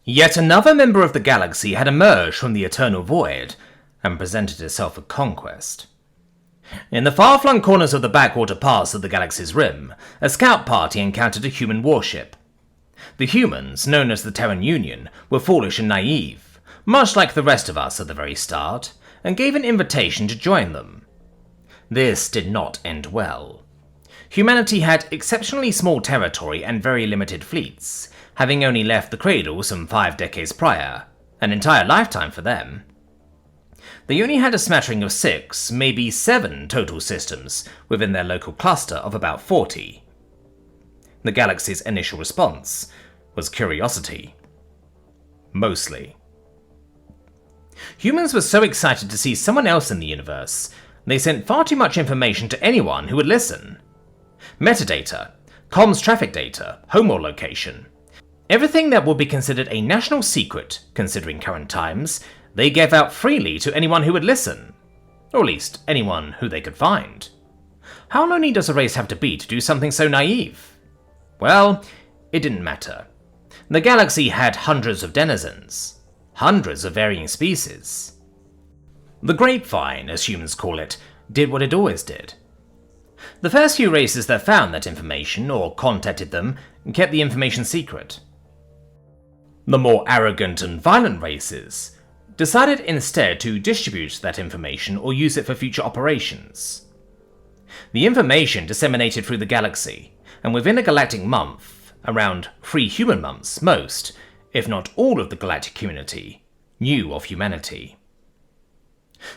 Yet another member of the galaxy had emerged from the eternal void and presented itself for conquest. In the far-flung corners of the backwater parts of the galaxy's rim, a scout party encountered a human warship. The humans, known as the Terran Union, were foolish and naive, much like the rest of us at the very start, and gave an invitation to join them. This did not end well. Humanity had exceptionally small territory and very limited fleets, having only left the cradle some 5 decades prior, an entire lifetime for them. They only had a smattering of 6, maybe 7 total systems within their local cluster of about 40. The galaxy's initial response was curiosity. Mostly. Humans were so excited to see someone else in the universe, they sent far too much information to anyone who would listen. Metadata, comms traffic data, home or location. Everything that would be considered a national secret, considering current times, they gave out freely to anyone who would listen. Or at least, anyone who they could find. How lonely does a race have to be to do something so naive? Well, it didn't matter. The galaxy had hundreds of denizens. Hundreds of varying species. The grapevine, as humans call it, did what it always did. The first few races that found that information, or contacted them, kept the information secret. The more arrogant and violent races decided instead to distribute that information or use it for future operations. The information disseminated through the galaxy, and within a galactic month, around 3 human months, most, if not all of the galactic community, knew of humanity.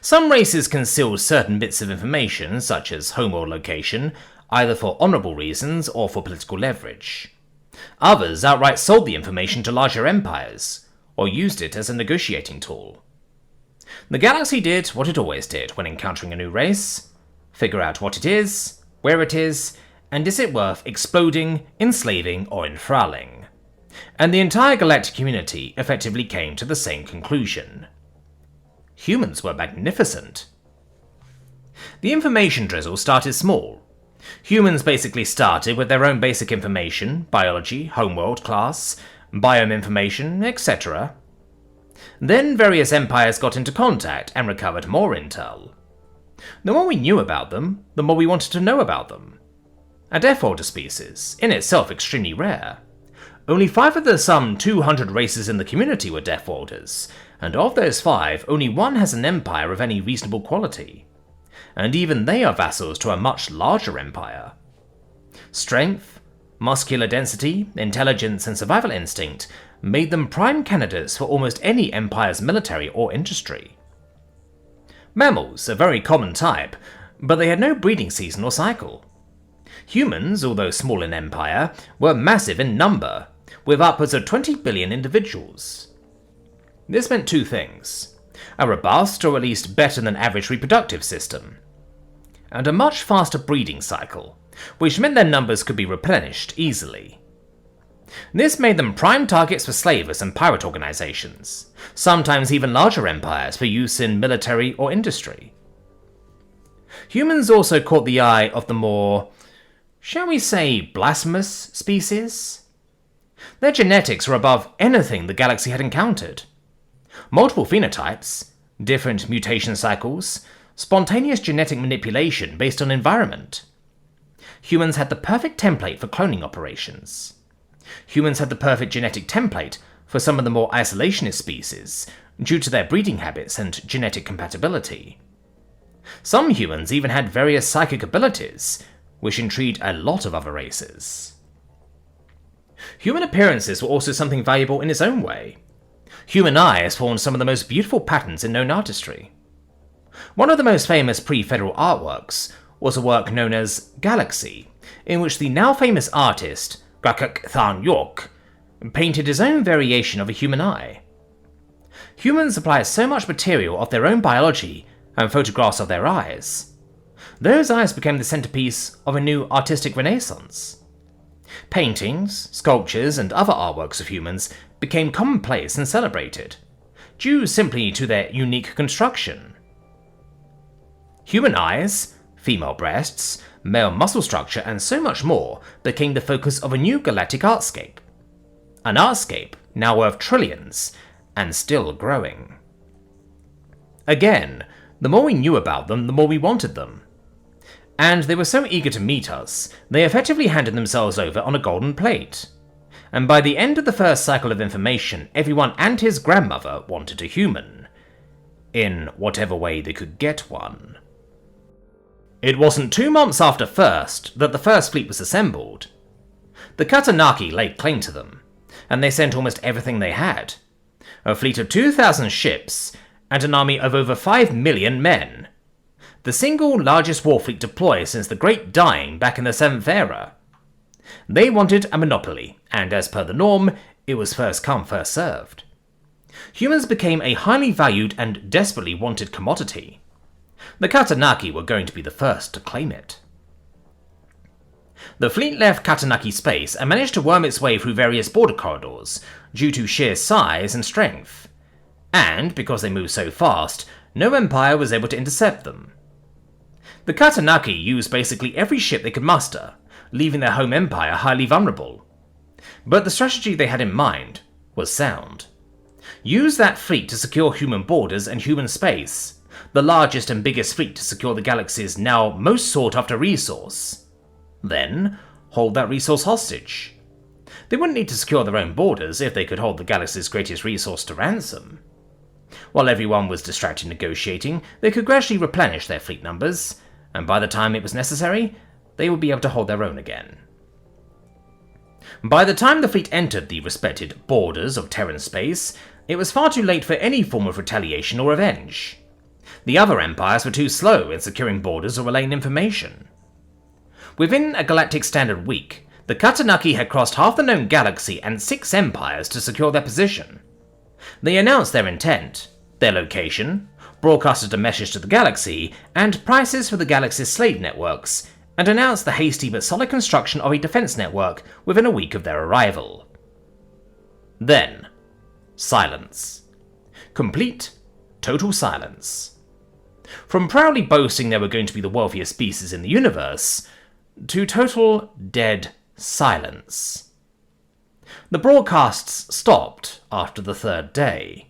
Some races concealed certain bits of information, such as home or location, either for honourable reasons or for political leverage. Others outright sold the information to larger empires, or used it as a negotiating tool. The galaxy did what it always did when encountering a new race: figure out what it is, where it is, and is it worth exploding, enslaving, or enthralling. And the entire galactic community effectively came to the same conclusion. Humans were magnificent. The information drizzle started small. Humans basically started with their own basic information, biology, homeworld, class, biome information, etc. Then various empires got into contact and recovered more intel. The more we knew about them, the more we wanted to know about them. A Death Order species, in itself extremely rare. Only 5 of the some 200 races in the community were Death Orders, and of those 5, only 1 has an empire of any reasonable quality. And even they are vassals to a much larger empire. Strength, muscular density, intelligence, and survival instinct made them prime candidates for almost any empire's military or industry. Mammals, a very common type, but they had no breeding season or cycle. Humans, although small in empire, were massive in number, with upwards of 20 billion individuals. This meant 2 things: a robust, or at least better than average reproductive system, and a much faster breeding cycle, which meant their numbers could be replenished easily. This made them prime targets for slavers and pirate organizations, sometimes even larger empires for use in military or industry. Humans also caught the eye of the more, shall we say, blasphemous species. Their genetics were above anything the galaxy had encountered. Multiple phenotypes, different mutation cycles, spontaneous genetic manipulation based on environment. Humans had the perfect template for cloning operations. Humans had the perfect genetic template for some of the more isolationist species, due to their breeding habits and genetic compatibility. Some humans even had various psychic abilities, which intrigued a lot of other races. Human appearances were also something valuable in its own way. Human eyes formed some of the most beautiful patterns in known artistry. One of the most famous pre-Federal artworks was a work known as Galaxy, in which the now famous artist Galactic painted his own variation of a human eye. Humans apply so much material of their own biology and photographs of their eyes. Those eyes became the centerpiece of a new artistic renaissance. Paintings, sculptures, and other artworks of humans became commonplace and celebrated, due simply to their unique construction. Human eyes, female breasts, male muscle structure, and so much more became the focus of a new galactic artscape. an artscape now worth trillions, and still growing. Again, the more we knew about them, the more we wanted them. And they were so eager to meet us, they effectively handed themselves over on a golden plate. And by the end of the first cycle of information, everyone and his grandmother wanted a human. In whatever way they could get one. It wasn't 2 months after first that the first fleet was assembled. The Katanaki laid claim to them, and they sent almost everything they had. A fleet of 2,000 ships, and an army of over 5 million men. The single largest war fleet deployed since the Great Dying back in the 7th Era. They wanted a monopoly, and as per the norm, it was first come, first served. Humans became a highly valued and desperately wanted commodity. The Katanaki were going to be the first to claim it. The fleet left Katanaki space and managed to worm its way through various border corridors, due to sheer size and strength. And, because they moved so fast, no empire was able to intercept them. The Katanaki used basically every ship they could muster, leaving their home empire highly vulnerable. But the strategy they had in mind was sound. Use that fleet to secure human borders and human space, the largest and biggest fleet to secure the galaxy's now most sought-after resource. Then, hold that resource hostage. They wouldn't need to secure their own borders if they could hold the galaxy's greatest resource to ransom. While everyone was distracted negotiating, they could gradually replenish their fleet numbers, and by the time it was necessary, they would be able to hold their own again. By the time the fleet entered the respected borders of Terran space, it was far too late for any form of retaliation or revenge. The other empires were too slow in securing borders or relaying information. Within a galactic standard week, the Katanaki had crossed half the known galaxy and 6 empires to secure their position. They announced their intent, their location, broadcasted a message to the galaxy, and prices for the galaxy's slave networks, and announced the hasty but solid construction of a defense network within a week of their arrival. Then, silence. Complete, total silence. From proudly boasting they were going to be the wealthiest species in the universe, to total dead silence. The broadcasts stopped after the 3rd day.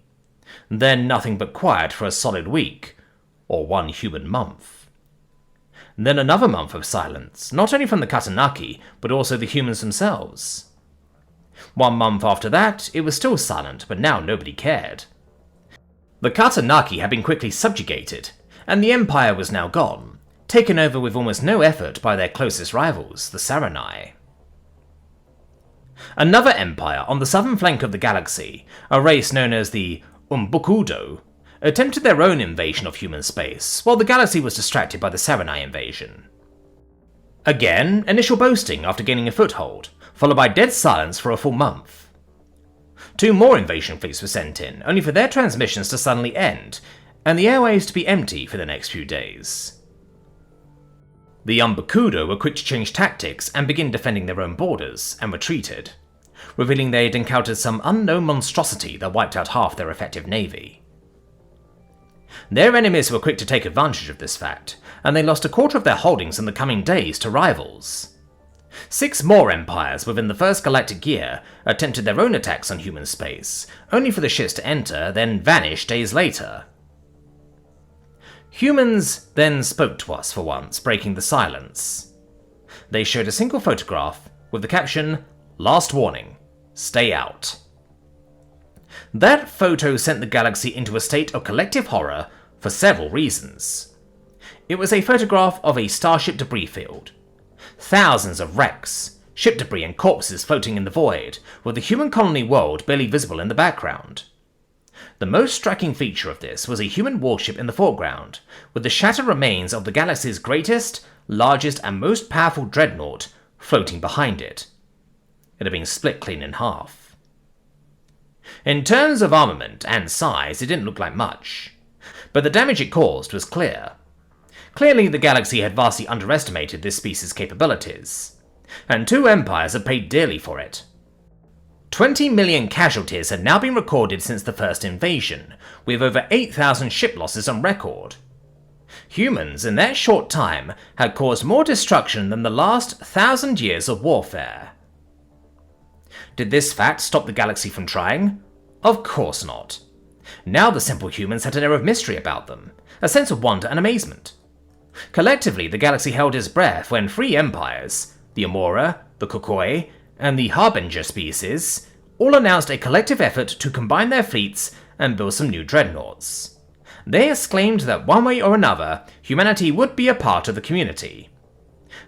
Then nothing but quiet for a solid week, or 1 human month. Then another month of silence, not only from the Katanaki, but also the humans themselves. 1 month after that, it was still silent, but now nobody cared. The Katanaki had been quickly subjugated, and the Empire was now gone, taken over with almost no effort by their closest rivals, the Saranai. Another empire on the southern flank of the galaxy, a race known as the Umbukudo, attempted their own invasion of human space, while the galaxy was distracted by the Saranai invasion. Again, initial boasting after gaining a foothold, followed by dead silence for a full month. 2 more invasion fleets were sent in, only for their transmissions to suddenly end, and the airwaves to be empty for the next few days. The Umbukudo were quick to change tactics and begin defending their own borders, and retreated, revealing they had encountered some unknown monstrosity that wiped out half their effective navy. Their enemies were quick to take advantage of this fact, and they lost a quarter of their holdings in the coming days to rivals. 6 more empires within the first galactic year attempted their own attacks on human space, only for the ships to enter, then vanish days later. Humans then spoke to us for once, breaking the silence. They showed a single photograph with the caption, "Last warning, stay out." That photo sent the galaxy into a state of collective horror for several reasons. It was a photograph of a starship debris field. Thousands of wrecks, ship debris and corpses floating in the void, with the human colony world barely visible in the background. The most striking feature of this was a human warship in the foreground, with the shattered remains of the galaxy's greatest, largest and most powerful dreadnought floating behind it. It had been split clean in half. In terms of armament and size, it didn't look like much, but the damage it caused was clear. Clearly, the galaxy had vastly underestimated this species' capabilities, and 2 empires had paid dearly for it. 20 million casualties had now been recorded since the first invasion, with over 8,000 ship losses on record. Humans, in that short time, had caused more destruction than the last 1,000 years of warfare. Did this fact stop the galaxy from trying? Of course not. Now the simple humans had an air of mystery about them, a sense of wonder and amazement. Collectively, the galaxy held its breath when three empires, the Amora, the Kokoi, and the Harbinger species, all announced a collective effort to combine their fleets and build some new dreadnoughts. They exclaimed that one way or another, humanity would be a part of the community.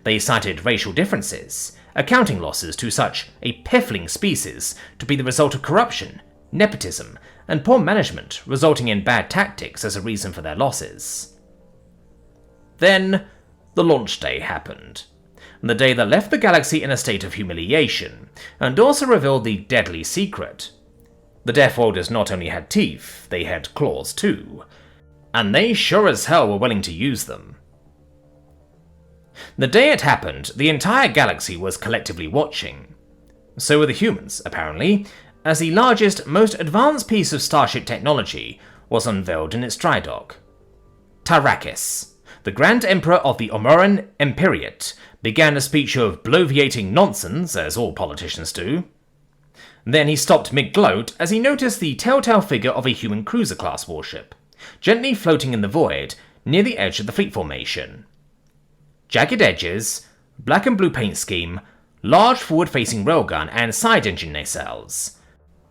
They cited racial differences, accounting losses to such a piffling species to be the result of corruption, nepotism, and poor management resulting in bad tactics as a reason for their losses. Then, the launch day happened. The day that left the galaxy in a state of humiliation, and also revealed the deadly secret. The Death Worlders not only had teeth, they had claws too. And they sure as hell were willing to use them. The day it happened, the entire galaxy was collectively watching. So were the humans, apparently, as the largest, most advanced piece of starship technology was unveiled in its dry dock. Tarakis, the Grand Emperor of the Omoran Empiriate, began a speech of bloviating nonsense, as all politicians do. Then he stopped mid-gloat as he noticed the telltale figure of a human cruiser-class warship, gently floating in the void near the edge of the fleet formation. Jagged edges, black and blue paint scheme, large forward-facing railgun and side engine nacelles.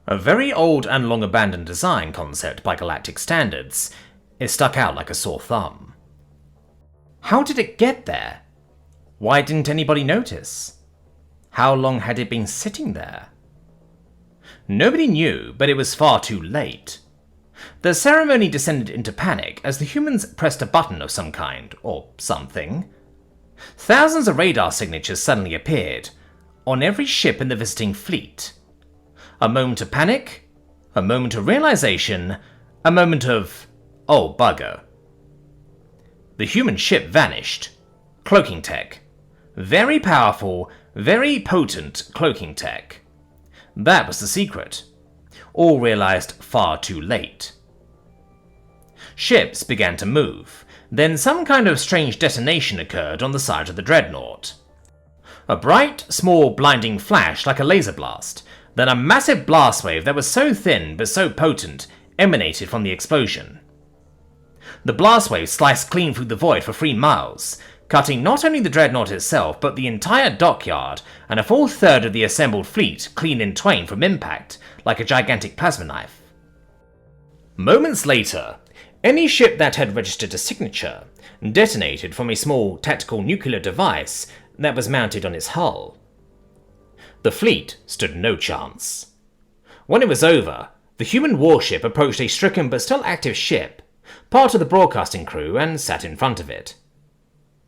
A very old and long-abandoned design concept by Galactic standards, it stuck out like a sore thumb. How did it get there? Why didn't anybody notice? How long had it been sitting there? Nobody knew, but it was far too late. The ceremony descended into panic as the humans pressed a button of some kind, or something. Thousands of radar signatures suddenly appeared, on every ship in the visiting fleet. A moment of panic, a moment of realization, a moment of, oh bugger. The human ship vanished. Cloaking tech. Very powerful, very potent cloaking tech. That was the secret. All realized far too late. Ships began to move. Then some kind of strange detonation occurred on the side of the dreadnought. A bright, small, blinding flash like a laser blast, then a massive blast wave that was so thin but so potent emanated from the explosion. The blast wave sliced clean through the void for 3 miles, cutting not only the dreadnought itself but the entire dockyard and a full third of the assembled fleet clean in twain from impact like a gigantic plasma knife. Moments later, any ship that had registered a signature detonated from a small tactical nuclear device that was mounted on its hull. The fleet stood no chance. When it was over, the human warship approached a stricken but still active ship, part of the broadcasting crew, and sat in front of it.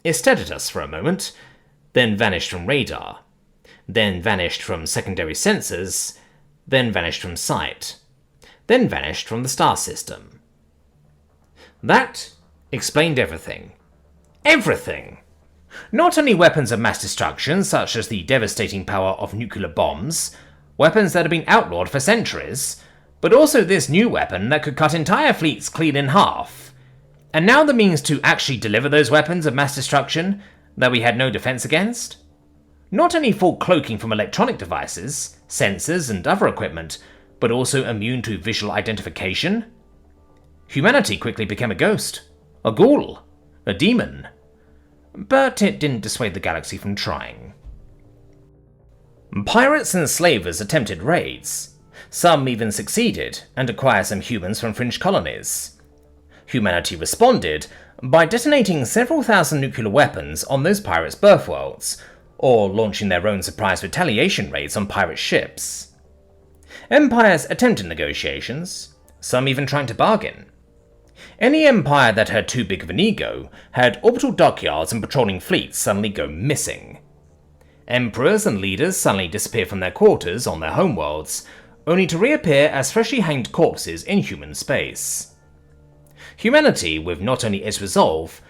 It stared at us for a moment, then vanished from radar, then vanished from secondary sensors, then vanished from sight, then vanished from the star system. That explained everything. Everything! Not only weapons of mass destruction, such as the devastating power of nuclear bombs, weapons that had been outlawed for centuries, but also this new weapon that could cut entire fleets clean in half. And now the means to actually deliver those weapons of mass destruction that we had no defense against? Not only full cloaking from electronic devices, sensors, and other equipment, but also immune to visual identification? Humanity quickly became a ghost, a ghoul, a demon. But it didn't dissuade the galaxy from trying. Pirates and slavers attempted raids. Some even succeeded and acquired some humans from fringe colonies. Humanity responded by detonating several thousand nuclear weapons on those pirates' birthworlds, or launching their own surprise retaliation raids on pirate ships. Empires attempted negotiations, some even trying to bargain. Any empire that had too big of an ego had orbital dockyards and patrolling fleets suddenly go missing. Emperors and leaders suddenly disappear from their quarters on their homeworlds, only to reappear as freshly hanged corpses in human space. Humanity, with not only its resolve,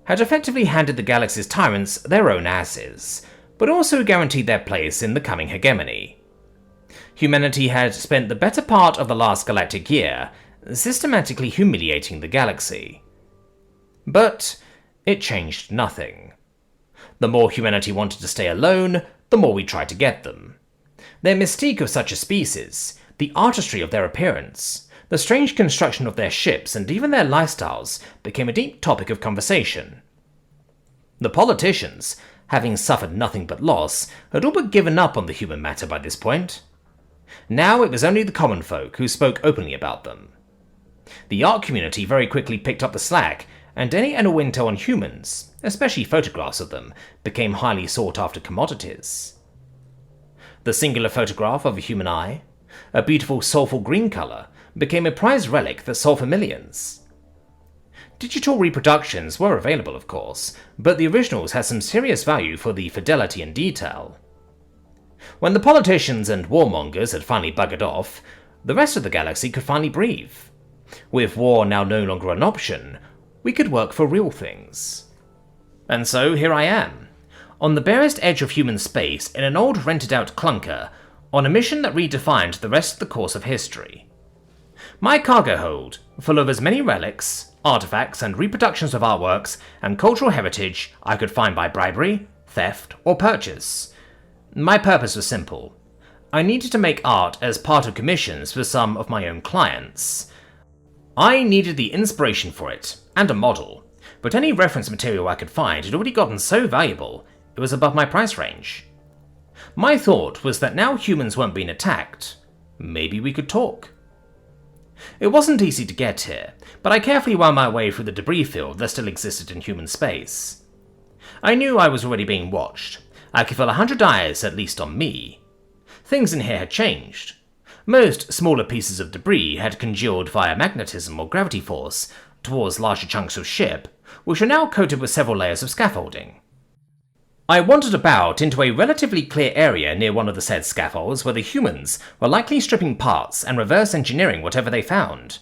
had effectively handed the galaxy's tyrants their own asses, but also guaranteed their place in the coming hegemony. Humanity had spent the better part of the last galactic year systematically humiliating the galaxy. But it changed nothing. The more humanity wanted to stay alone, the more we tried to get them. Their mystique of such a species, the artistry of their appearance, the strange construction of their ships, and even their lifestyles became a deep topic of conversation. The politicians, having suffered nothing but loss, had all but given up on the human matter by this point. Now it was only the common folk who spoke openly about them. The art community very quickly picked up the slack, and any intel on humans, especially photographs of them, became highly sought-after commodities. The singular photograph of a human eye, a beautiful soulful green colour, became a prized relic that sold for millions. Digital reproductions were available, of course, but the originals had some serious value for the fidelity and detail. When the politicians and warmongers had finally buggered off, the rest of the galaxy could finally breathe. With war now no longer an option, we could work for real things. And so here I am, on the barest edge of human space in an old rented-out clunker, on a mission that redefined the rest of the course of history. My cargo hold, full of as many relics, artifacts, and reproductions of artworks and cultural heritage I could find by bribery, theft, or purchase. My purpose was simple. I needed to make art as part of commissions for some of my own clients. I needed the inspiration for it, and a model, but any reference material I could find had already gotten so valuable it was above my price range. My thought was that now humans weren't being attacked, maybe we could talk. It wasn't easy to get here, but I carefully wound my way through the debris field that still existed in human space. I knew I was already being watched. I could feel 100 eyes at least on me. Things in here had changed. Most smaller pieces of debris had congealed via magnetism or gravity force towards larger chunks of ship, which were now coated with several layers of scaffolding. I wandered about into a relatively clear area near one of the said scaffolds where the humans were likely stripping parts and reverse engineering whatever they found.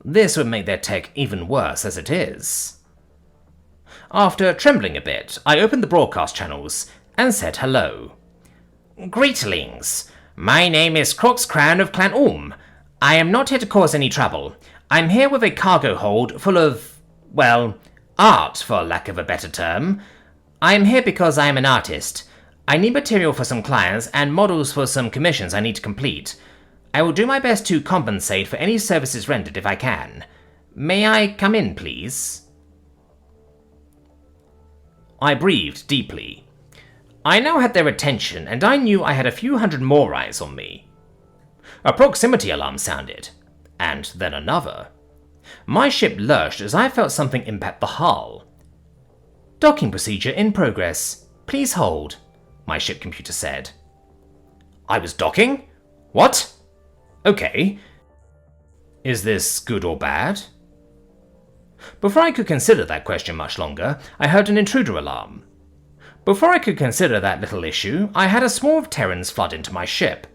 This would make their tech even worse as it is. After trembling a bit, I opened the broadcast channels and said hello. Greetlings. My name is Crox Crown of Clan I am not here to cause any trouble. I'm here with a cargo hold full of, well, art for lack of a better term. I am here because I am an artist. I need material for some clients and models for some commissions I need to complete. I will do my best to compensate for any services rendered if I can. May I come in, please? I breathed deeply. I now had their attention, and I knew I had a few hundred more eyes on me. A proximity alarm sounded, and then another. My ship lurched as I felt something impact the hull. Docking procedure in progress. Please hold, my ship computer said. I was docking? What? Okay. Is this good or bad? Before I could consider that question much longer, I heard an intruder alarm. Before I could consider that little issue, I had a swarm of Terrans flood into my ship.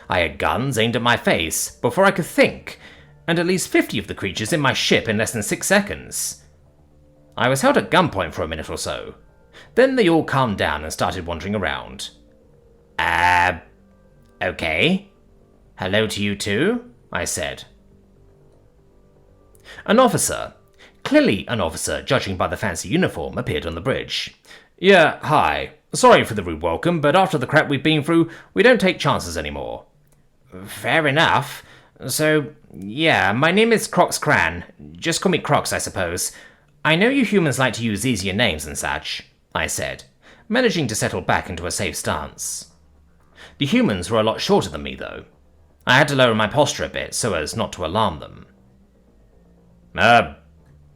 I had guns aimed at my face before I could think, and at least 50 of the creatures in my ship in less than 6 seconds. I was held at gunpoint for a minute or so. Then they all calmed down and started wandering around. Okay. Hello to you too, I said. An officer, clearly an officer judging by the fancy uniform, appeared on the bridge. Yeah, hi. Sorry for the rude welcome, but after the crap we've been through, we don't take chances anymore. Fair enough. So, yeah, my name is Crox Cran. Just call me Crox, I suppose. I know you humans like to use easier names and such, I said, managing to settle back into a safe stance. The humans were a lot shorter than me, though. I had to lower my posture a bit so as not to alarm them.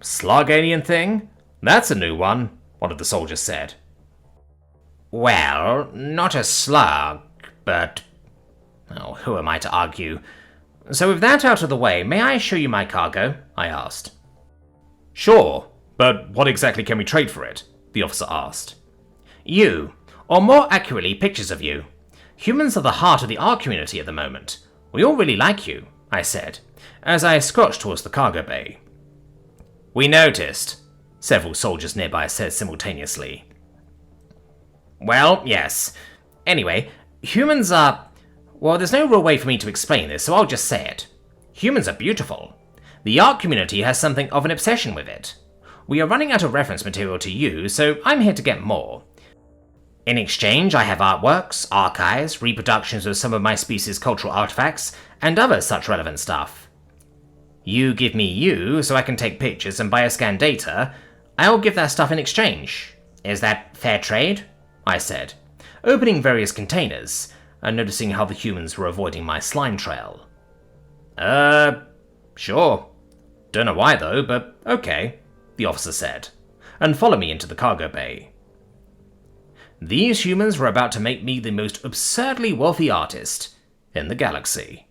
Slug alien thing? That's a new one, one of the soldiers said. Well, not a slug, but... oh, who am I to argue? So with that out of the way, may I show you my cargo? I asked. Sure, but what exactly can we trade for it? The officer asked. You, or more accurately, pictures of you. Humans are the heart of the art community at the moment. We all really like you, I said, as I scotched towards the cargo bay. We noticed, several soldiers nearby said simultaneously. Well, yes. Anyway, humans are... well, there's no real way for me to explain this, so I'll just say it. Humans are beautiful. The art community has something of an obsession with it. We are running out of reference material to use, so I'm here to get more. In exchange, I have artworks, archives, reproductions of some of my species' cultural artifacts, and other such relevant stuff. You give me you so I can take pictures and bioscan data. I'll give that stuff in exchange. Is that fair trade? I said, opening various containers, and noticing how the humans were avoiding my slime trail. Sure. Don't know why though, but okay, the officer said, and followed me into the cargo bay. These humans were about to make me the most absurdly wealthy artist in the galaxy.